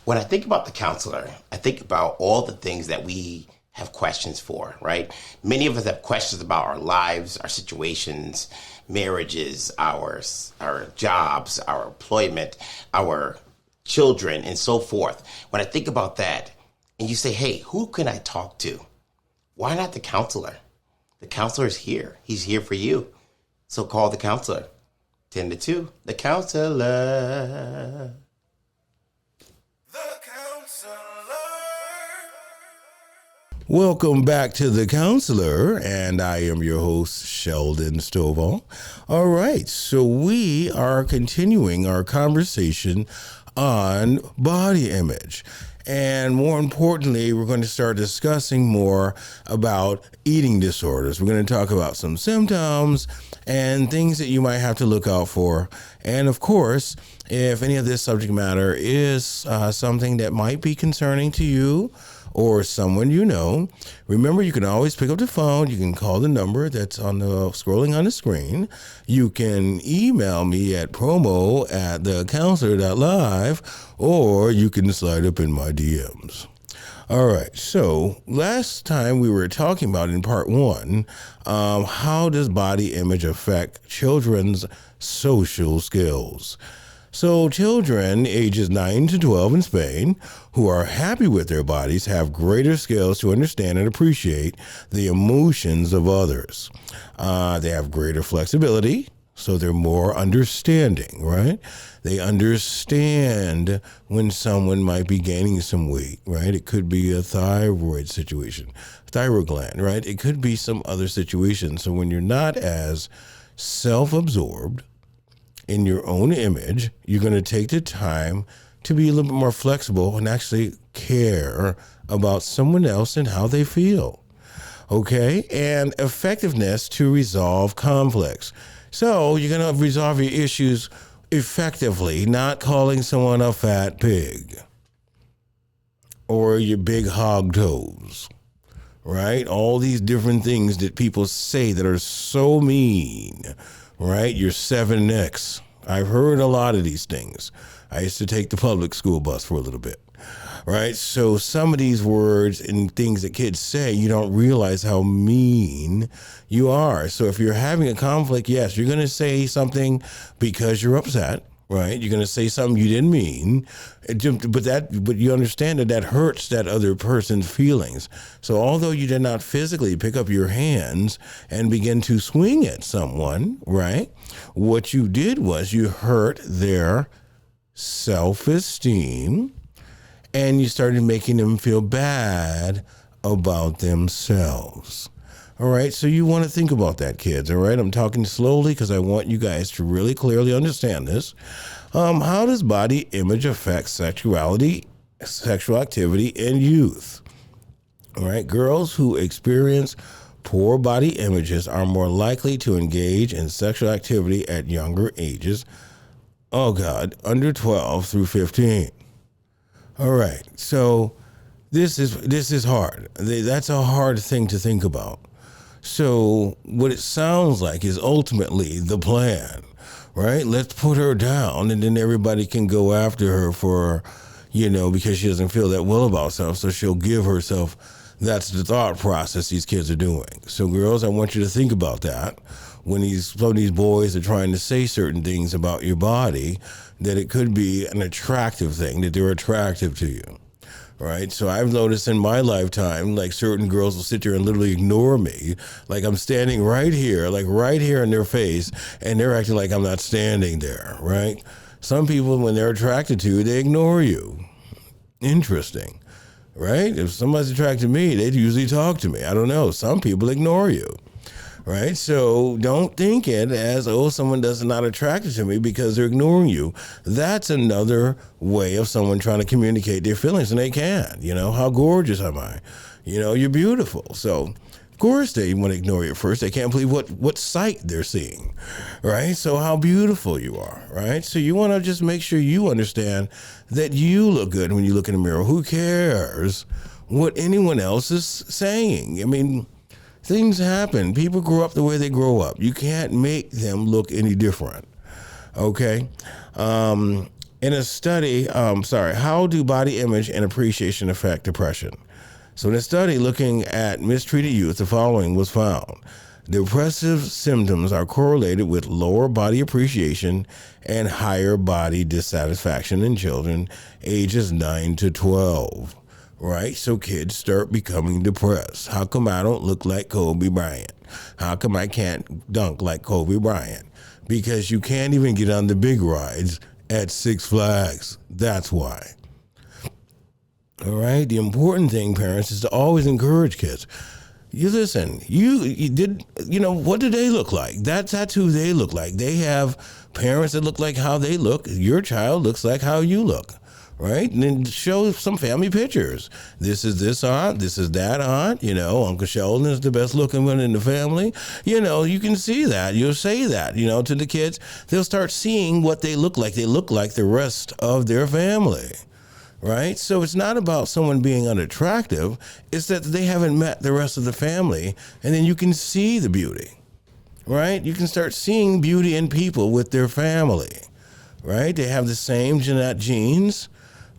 When I think about the counselor, I think about all the things that we have questions for, right? Many of us have questions about our lives, our situations, marriages, our jobs, our employment, our children, and so forth. When I think about that, and you say, hey, who can I talk to? Why not the counselor? The counselor is here. He's here for you. So call the counselor. 10 to 2, the counselor. Welcome back to The Counselor, and I am your host, Sheldon Stovall. All right, so we are continuing our conversation on body image. And more importantly, we're going to start discussing more about eating disorders. We're going to talk about some symptoms and things that you might have to look out for. And of course, if any of this subject matter is something that might be concerning to you, or someone you know, remember you can always pick up the phone. You can call the number that's scrolling on the screen. You can email me at promo@thecounselor.live, or you can slide up in my DMs. All right, so last time we were talking about in part 1, how does body image affect children's social skills? So children ages 9 to 12 in Spain who are happy with their bodies have greater skills to understand and appreciate the emotions of others. They have greater flexibility, so they're more understanding, right? They understand when someone might be gaining some weight, right? It could be a thyroid situation, thyroid gland, right? It could be some other situation. So when you're not as self-absorbed in your own image, you're going to take the time to be a little bit more flexible and actually care about someone else and how they feel. Okay? And effectiveness to resolve conflicts. So you're going to resolve your issues effectively, not calling someone a fat pig or your big hog toes, right? All these different things that people say that are so mean, right? Your 7X. I've heard a lot of these things. I used to take the public school bus for a little bit, right? So some of these words and things that kids say, you don't realize how mean you are. So if you're having a conflict, yes, you're going to say something because you're upset, right? You're going to say something you didn't mean, but you understand that hurts that other person's feelings. So although you did not physically pick up your hands and begin to swing at someone, right? What you did was you hurt their self-esteem and you started making them feel bad about themselves. All right, so you want to think about that, kids, all right? I'm talking slowly because I want you guys to really clearly understand this. How does body image affect sexuality, sexual activity in youth? All right, girls who experience poor body images are more likely to engage in sexual activity at younger ages. Under 12 through 15. All right, so this is hard. That's a hard thing to think about. So what it sounds like is ultimately the plan, right? Let's put her down and then everybody can go after her for, because she doesn't feel that well about herself, so she'll give herself. That's the thought process these kids are doing. So girls, I want you to think about that. When some of these boys are trying to say certain things about your body, that it could be an attractive thing, that they're attractive to you. Right. So I've noticed in my lifetime, like certain girls will sit there and literally ignore me. Like I'm standing right here in their face, and they're acting like I'm not standing there. Right. Some people, when they're attracted to you, they ignore you. Interesting. Right. If somebody's attracted to me, they'd usually talk to me. I don't know. Some people ignore you. Right? So don't think it as, someone does not attracted to me because they're ignoring you. That's another way of someone trying to communicate their feelings, and they can. How gorgeous am I? You're beautiful. So, of course, they want to ignore you at first. They can't believe what sight they're seeing, right? So how beautiful you are, right? So you want to just make sure you understand that you look good when you look in the mirror. Who cares what anyone else is saying? I mean, things happen. People grow up the way they grow up. You can't make them look any different. Okay? In a study, how do body image and appreciation affect depression? So in a study looking at mistreated youth, the following was found. Depressive symptoms are correlated with lower body appreciation and higher body dissatisfaction in children ages 9 to 12. Right? So kids start becoming depressed. How come I don't look like Kobe Bryant? How come I can't dunk like Kobe Bryant? Because you can't even get on the big rides at Six Flags. That's why. All right? The important thing, parents, is to always encourage kids. You listen, what do they look like? That's who they look like. They have parents that look like how they look. Your child looks like how you look. Right? And then show some family pictures. This is this aunt, this is that aunt. Uncle Sheldon is the best looking one in the family. You can see that. You'll say that, to the kids. They'll start seeing what they look like. They look like the rest of their family. Right? So it's not about someone being unattractive. It's that they haven't met the rest of the family. And then you can see the beauty. Right? You can start seeing beauty in people with their family. Right? They have the same genetic genes.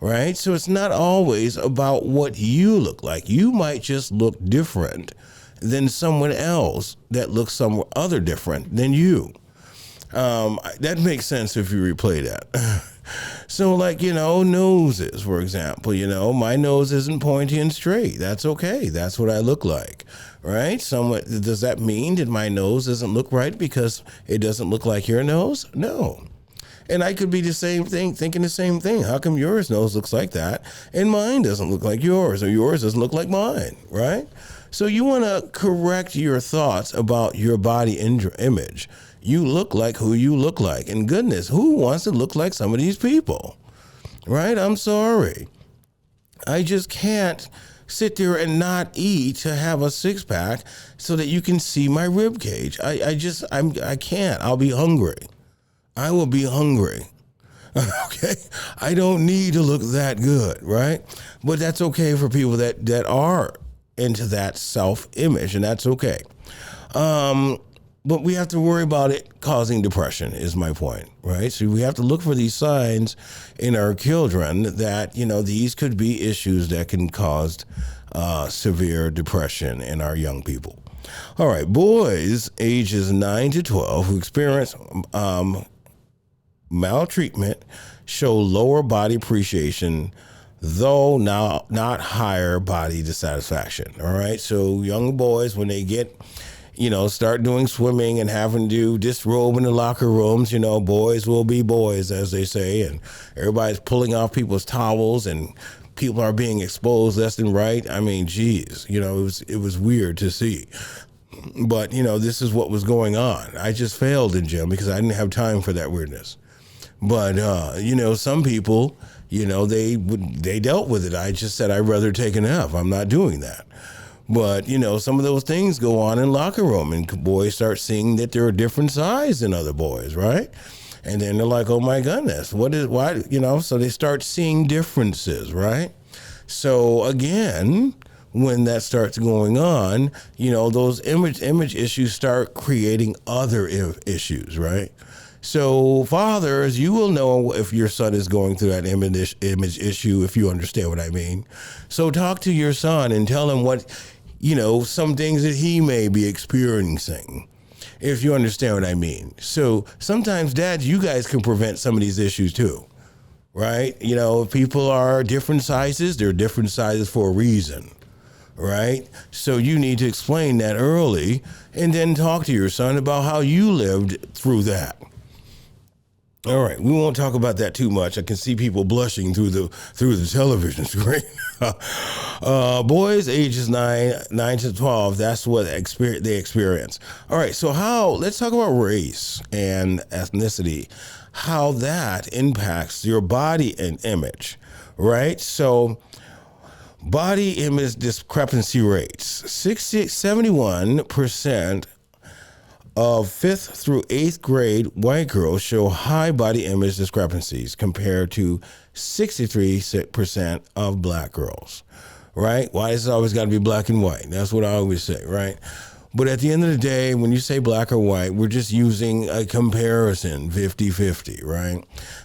Right? So it's not always about what you look like. You might just look different than someone else that looks some other different than you. That makes sense if you replay that. So noses, for example, my nose isn't pointy and straight. That's okay. That's what I look like. Right? Does that mean that my nose doesn't look right because it doesn't look like your nose? No. And I could be the same thing, thinking the same thing. How come yours nose looks like that and mine doesn't look like yours, or yours doesn't look like mine, right? So you want to correct your thoughts about your body image. You look like who you look like. And goodness, who wants to look like some of these people, right? I'm sorry. I just can't sit there and not eat to have a six-pack so that you can see my rib cage. I can't. I'll be hungry. I will be hungry. Okay? I don't need to look that good, right? But that's okay for people that are into that self-image, and that's okay. But we have to worry about it causing depression, is my point, right? So we have to look for these signs in our children that, these could be issues that can cause severe depression in our young people. All right, boys ages 9 to 12 who experience maltreatment show lower body appreciation, though now not higher body dissatisfaction. All right. So young boys, when they get, start doing swimming and having to disrobe in the locker rooms, boys will be boys, as they say, and everybody's pulling off people's towels and people are being exposed left and right. I mean, geez, it was weird to see. But, this is what was going on. I just failed in gym because I didn't have time for that weirdness. But, some people, they dealt with it. I just said, I'd rather take an F. I'm not doing that. But, some of those things go on in locker room and boys start seeing that they're a different size than other boys, right? And then they're like, oh my goodness, why, so they start seeing differences, right? So again, when that starts going on, those image issues start creating other issues, right? So fathers, you will know if your son is going through that image issue, if you understand what I mean. So talk to your son and tell him what, some things that he may be experiencing, if you understand what I mean. So sometimes, dads, you guys can prevent some of these issues too, right? People are different sizes. They're different sizes for a reason, right? So you need to explain that early and then talk to your son about how you lived through that. All right, we won't talk about that too much. I can see people blushing through the television screen. Boys ages 9 to 12, that's what they experience. All right, so let's talk about race and ethnicity, how that impacts your body and image, right? So body image discrepancy rates, 71% of 5th through 8th grade white girls show high body image discrepancies compared to 63% of black girls, right? Why is it always got to be black and white? That's what I always say, right? But at the end of the day, when you say black or white, we're just using a comparison, 50-50, right?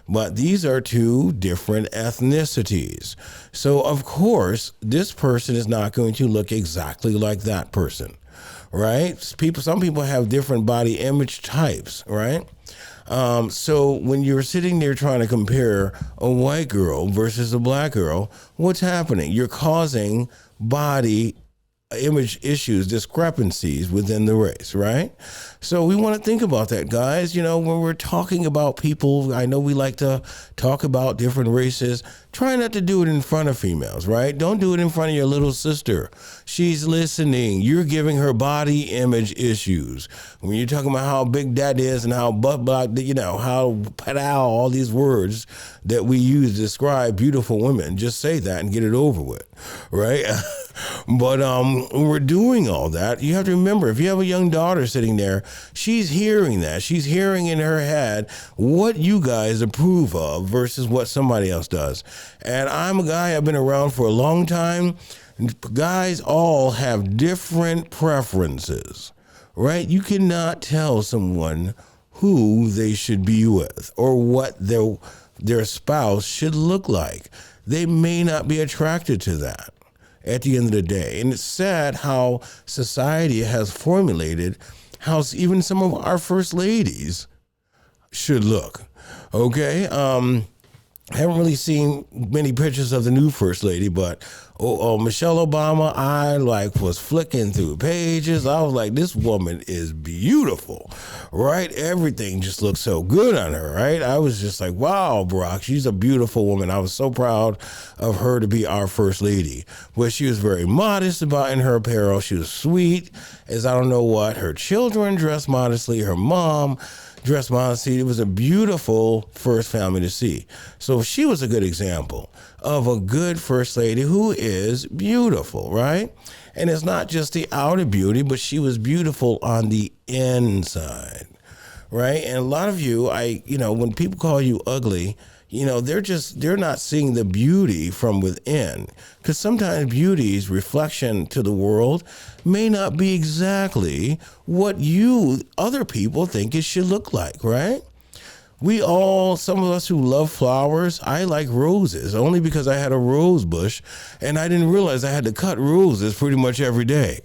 But these are two different ethnicities. So, of course, this person is not going to look exactly like that person, right? Some people have different body image types, right? So when you're sitting there trying to compare a white girl versus a black girl, what's happening? You're causing body image issues, discrepancies within the race, right? So we want to think about that, guys. When we're talking about people, I know we like to talk about different races. Try not to do it in front of females, right? Don't do it in front of your little sister. She's listening. You're giving her body image issues. When you're talking about how big that is and how butt block, how padow, all these words that we use to describe beautiful women, just say that and get it over with, right? But when we're doing all that, you have to remember, if you have a young daughter sitting there, she's hearing that. She's hearing in her head what you guys approve of versus what somebody else does. And I'm a guy, I've been around for a long time. Guys all have different preferences, right? You cannot tell someone who they should be with or what their spouse should look like. They may not be attracted to that at the end of the day. And it's sad how society has formulated how even some of our first ladies should look. Okay? I haven't really seen many pictures of the new first lady, but Michelle Obama, I was flicking through pages. I was like, this woman is beautiful, right? Everything just looks so good on her, right? I was just like, wow, Barack, she's a beautiful woman. I was so proud of her to be our first lady. But she was very modest in her apparel. She was sweet as I don't know what. Her children dressed modestly. Her mom dressed modestly. It was a beautiful first family to see. So she was a good example of a good first lady who is beautiful, right? And it's not just the outer beauty, but she was beautiful on the inside, right? And a lot of you, when people call you ugly, they're not seeing the beauty from within, because sometimes beauty's reflection to the world may not be exactly what other people think it should look like, right? Some of us who love flowers, I like roses only because I had a rose bush and I didn't realize I had to cut roses pretty much every day.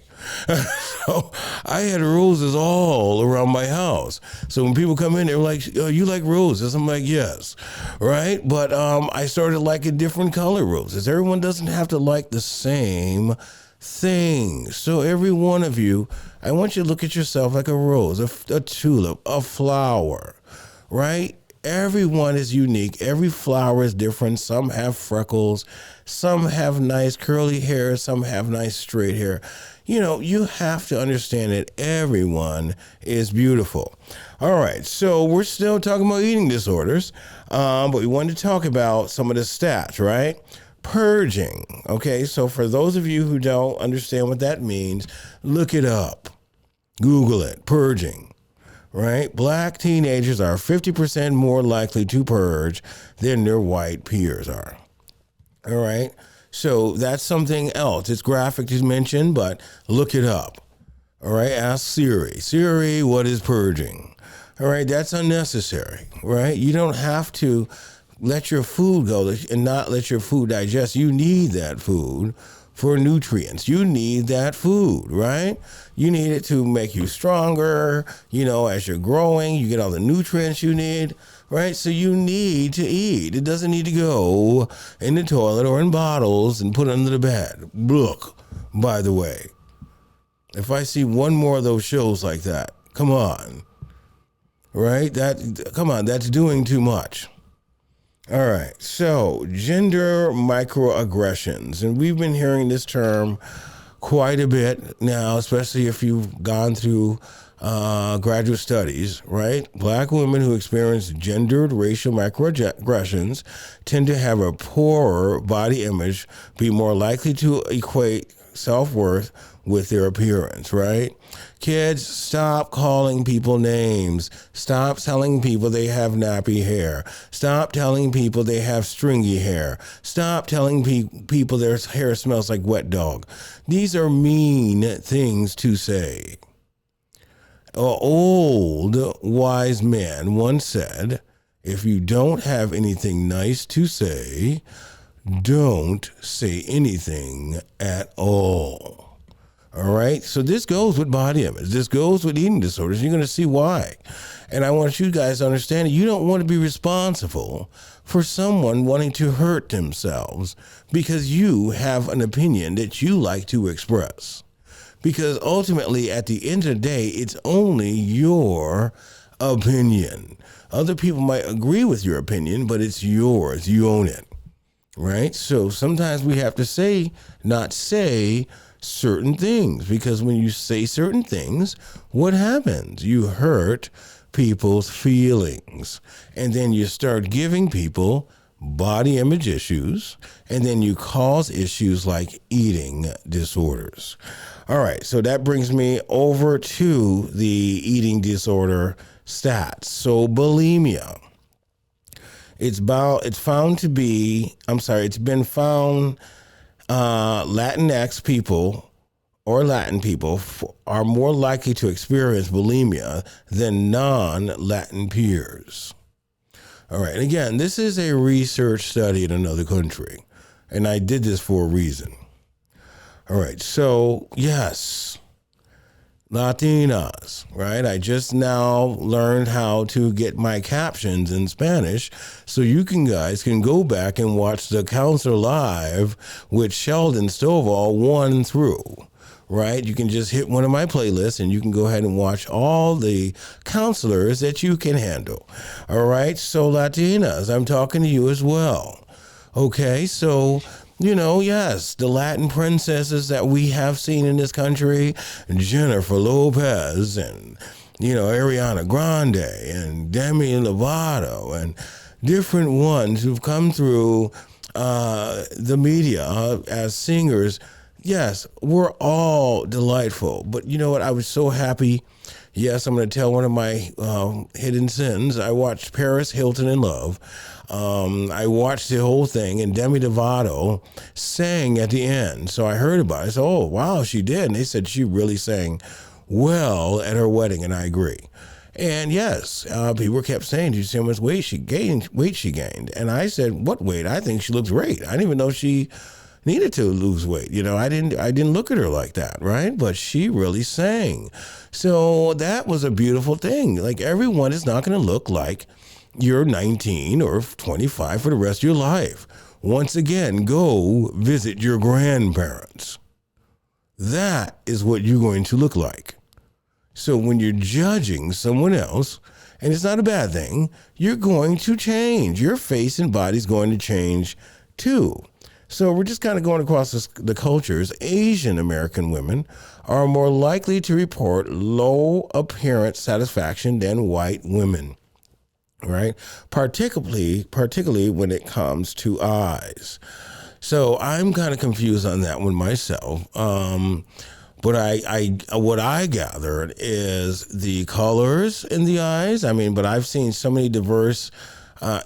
So I had roses all around my house. So when people come in, they're like, oh, you like roses? I'm like, yes. Right? But I started liking different color roses. Everyone doesn't have to like the same thing. So every one of you, I want you to look at yourself like a rose, a tulip, a flower, right? Everyone is unique. Every flower is different. Some have freckles. Some have nice curly hair. Some have nice straight hair. You have to understand that everyone is beautiful. All right, so we're still talking about eating disorders, but we wanted to talk about some of the stats, right? Purging. Okay, so for those of you who don't understand what that means, look it up. Google it. Purging. Right? Black teenagers are 50% more likely to purge than their white peers are. All right? So that's something else. It's graphic to mention, but look it up. All right? Ask Siri. Siri, what is purging? All right? That's unnecessary, right? You don't have to let your food go and not let your food digest. You need that food for nutrients. You need that food, right? You need it to make you stronger. As you're growing, you get all the nutrients you need, right? So you need to eat. It doesn't need to go in the toilet or in bottles and put under the bed. Look, by the way, if I see one more of those shows like that, come on, right? That's doing too much. All right, so gender microaggressions, and we've been hearing this term quite a bit now, especially if you've gone through graduate studies, right? Black women who experience gendered racial microaggressions tend to have a poorer body image, be more likely to equate self-worth with their appearance, right? Kids, stop calling people names. Stop telling people they have nappy hair. Stop telling people they have stringy hair. Stop telling people their hair smells like wet dog. These are mean things to say. old wise man once said, if you don't have anything nice to say, don't say anything at all. All right? So this goes with body image. This goes with eating disorders. You're going to see why. And I want you guys to understand that you don't want to be responsible for someone wanting to hurt themselves because you have an opinion that you like to express. Because ultimately, at the end of the day, it's only your opinion. Other people might agree with your opinion, but it's yours. You own it, right? So sometimes we have to not say certain things, because when you say certain things, what happens? You hurt people's feelings, and then you start giving people body image issues, and then you cause issues like eating disorders. All right, so that brings me over to the eating disorder stats. So bulimia, it's been found Latinx people or Latin people are more likely to experience bulimia than non-Latin peers. All right, and again, this is a research study in another country, and I did this for a reason. All right, so yes, Latinas, right? I just now learned how to get my captions in Spanish, so you guys can go back and watch the Counselor Live with Sheldon Stovall 1 through. Right? You can just hit one of my playlists and you can go ahead and watch all the counselors that you can handle. All right? So Latinas, I'm talking to you as well. Okay? So, yes, the Latin princesses that we have seen in this country, Jennifer Lopez and, Ariana Grande and Demi Lovato and different ones who've come through the media as singers. Yes, we're all delightful. But you know what? I was so happy. Yes, I'm going to tell one of my hidden sins. I watched Paris Hilton in Love. I watched the whole thing, and Demi Lovato sang at the end. So I heard about it. I said, oh, wow, she did. And they said she really sang well at her wedding, and I agree. And yes, people kept saying, did you see how much weight she gained? And I said, what weight? I think she looks great. I didn't even know she needed to lose weight. I didn't look at her like that, right? But she really sang. So that was a beautiful thing. Like, everyone is not going to look like you're 19 or 25 for the rest of your life. Once again, go visit your grandparents. That is what you're going to look like. So when you're judging someone else, and it's not a bad thing, you're going to change. Your face and body's going to change too. So we're just kind of going across the cultures. Asian American women are more likely to report low appearance satisfaction than white women, right? Particularly when it comes to eyes. So I'm kind of confused on that one myself. But what I gathered is the colors in the eyes. But I've seen so many diverse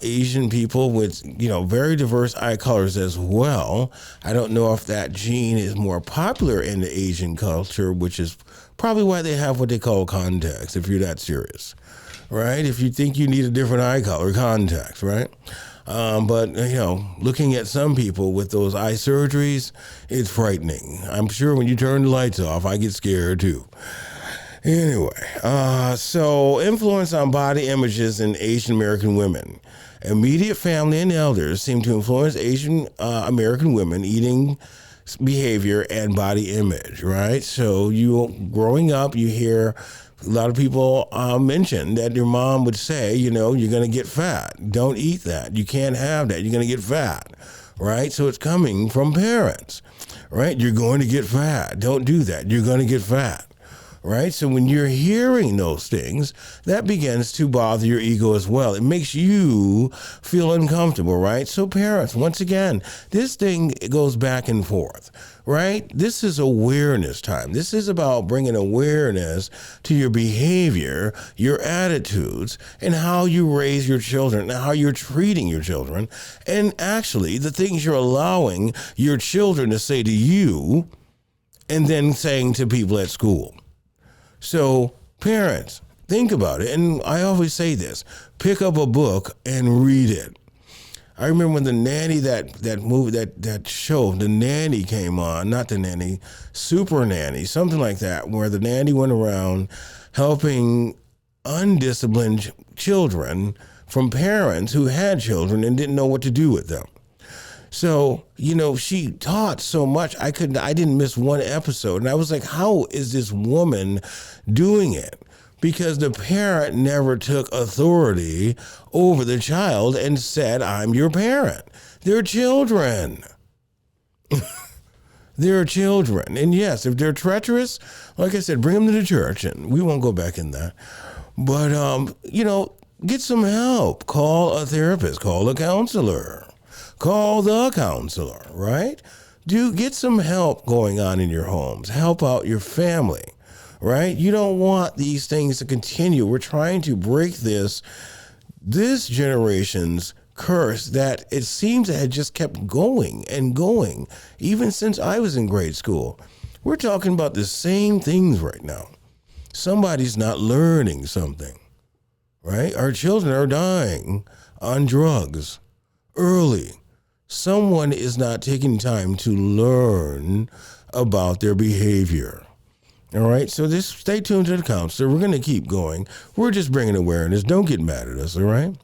Asian people with, very diverse eye colors as well. I don't know if that gene is more popular in the Asian culture, which is probably why they have what they call contacts, if you're that serious, right? If you think you need a different eye color, contacts, right? But looking at some people with those eye surgeries, it's frightening. I'm sure when you turn the lights off, I get scared too. Anyway, so influence on body images in Asian American women. Immediate family and elders seem to influence Asian American women eating behavior and body image, right? So growing up, you hear a lot of people mention that your mom would say, you're going to get fat. Don't eat that. You can't have that. You're going to get fat, right? So it's coming from parents, right? You're going to get fat. Don't do that. You're going to get fat. Right? So when you're hearing those things, that begins to bother your ego as well. It makes you feel uncomfortable, right? So parents, once again, this thing goes back and forth, right? This is awareness time. This is about bringing awareness to your behavior, your attitudes, and how you raise your children, and how you're treating your children, and actually the things you're allowing your children to say to you and then saying to people at school. So Parents, think about it. And I always say this, pick up a book and read it. I remember when the nanny, that movie, that show, The Nanny came on, not The Nanny, Super Nanny, something like that, where the nanny went around helping undisciplined children from parents who had children and didn't know what to do with them. So, she taught so much. I didn't miss one episode. And I was like, how is this woman doing it? Because the parent never took authority over the child and said, I'm your parent. They're children. They're children. And yes, if they're treacherous, like I said, bring them to the church, and we won't go back in that. But, get some help. Call a therapist. Call a counselor. Call the counselor, right? Get some help going on in your homes. Help out your family. Right? You don't want these things to continue. We're trying to break this generation's curse that it seems to have just kept going and going, even since I was in grade school. We're talking about the same things right now. Somebody's not learning something, right? Our children are dying on drugs early. Someone is not taking time to learn about their behavior. All right, so just stay tuned to the counselor. We're going to keep going. We're just bringing awareness. Don't get mad at us, all right?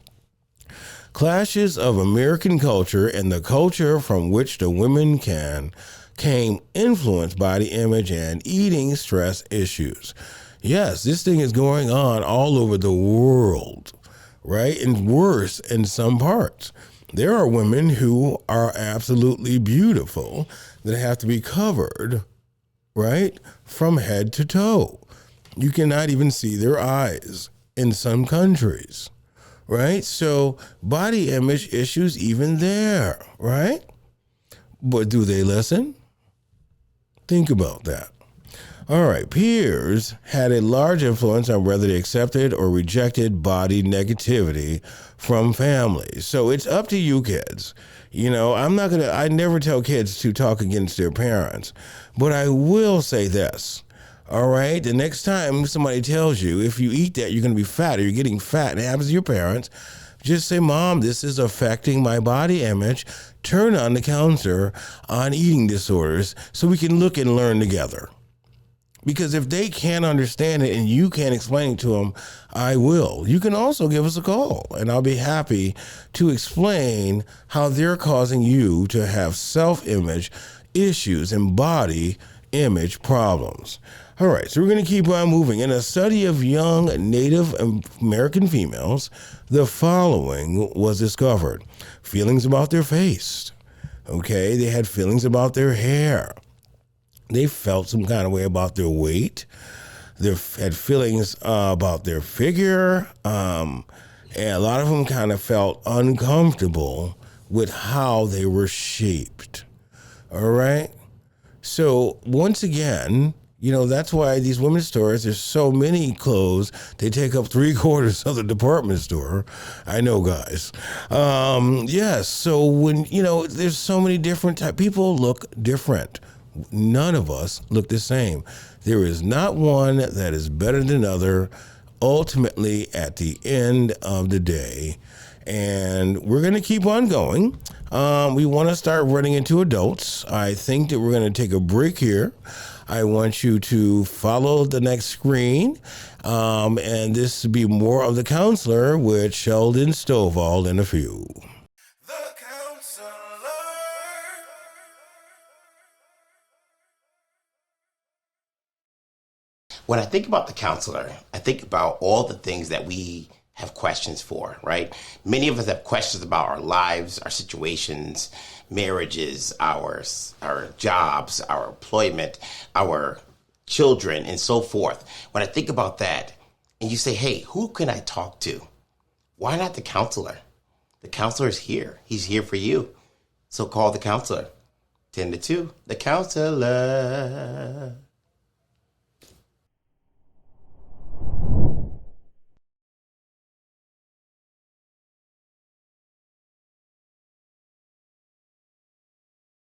Clashes of American culture and the culture from which the women came influenced by the image and eating stress issues. Yes, this thing is going on all over the world, right? And worse in some parts. There are women who are absolutely beautiful that have to be covered, right, from head to toe. You cannot even see their eyes in some countries, right? So body image issues even there, right? But do they listen? Think about that. All right, peers had a large influence on whether they accepted or rejected body negativity from families. So it's up to you kids. I never tell kids to talk against their parents, but I will say this. All right, the next time somebody tells you if you eat that, you're going to be fat or you're getting fat, and it happens to your parents, just say, Mom, this is affecting my body image. Turn on the counselor on eating disorders so we can look and learn together. Because if they can't understand it and you can't explain it to them, I will. You can also give us a call, and I'll be happy to explain how they're causing you to have self-image issues and body image problems. All right, so we're going to keep on moving. In a study of young Native American females, the following was discovered. Feelings about their face. Okay, they had feelings about their hair. They felt some kind of way about their weight. They had feelings about their figure. And a lot of them kind of felt uncomfortable with how they were shaped. All right? So once again, that's why these women's stores, there's so many clothes, they take up 3/4 of the department store. I know, guys. Yes, so when, there's so many different types. People look different. None of us look the same. There is not one that is better than another, ultimately at the end of the day. And we're going to keep on going. We want to start running into adults. I think that we're going to take a break here. I want you to follow the next screen. And this will be more of The Counselor with Sheldon Stovall in a few. The Counselor. When I think about the counselor, I think about all the things that we have questions for, right? Many of us have questions about our lives, our situations, marriages, our jobs, our employment, our children, and so forth. When I think about that, and you say, hey, who can I talk to? Why not the counselor? The counselor is here. He's here for you. So call the counselor. 10 to 2, the counselor.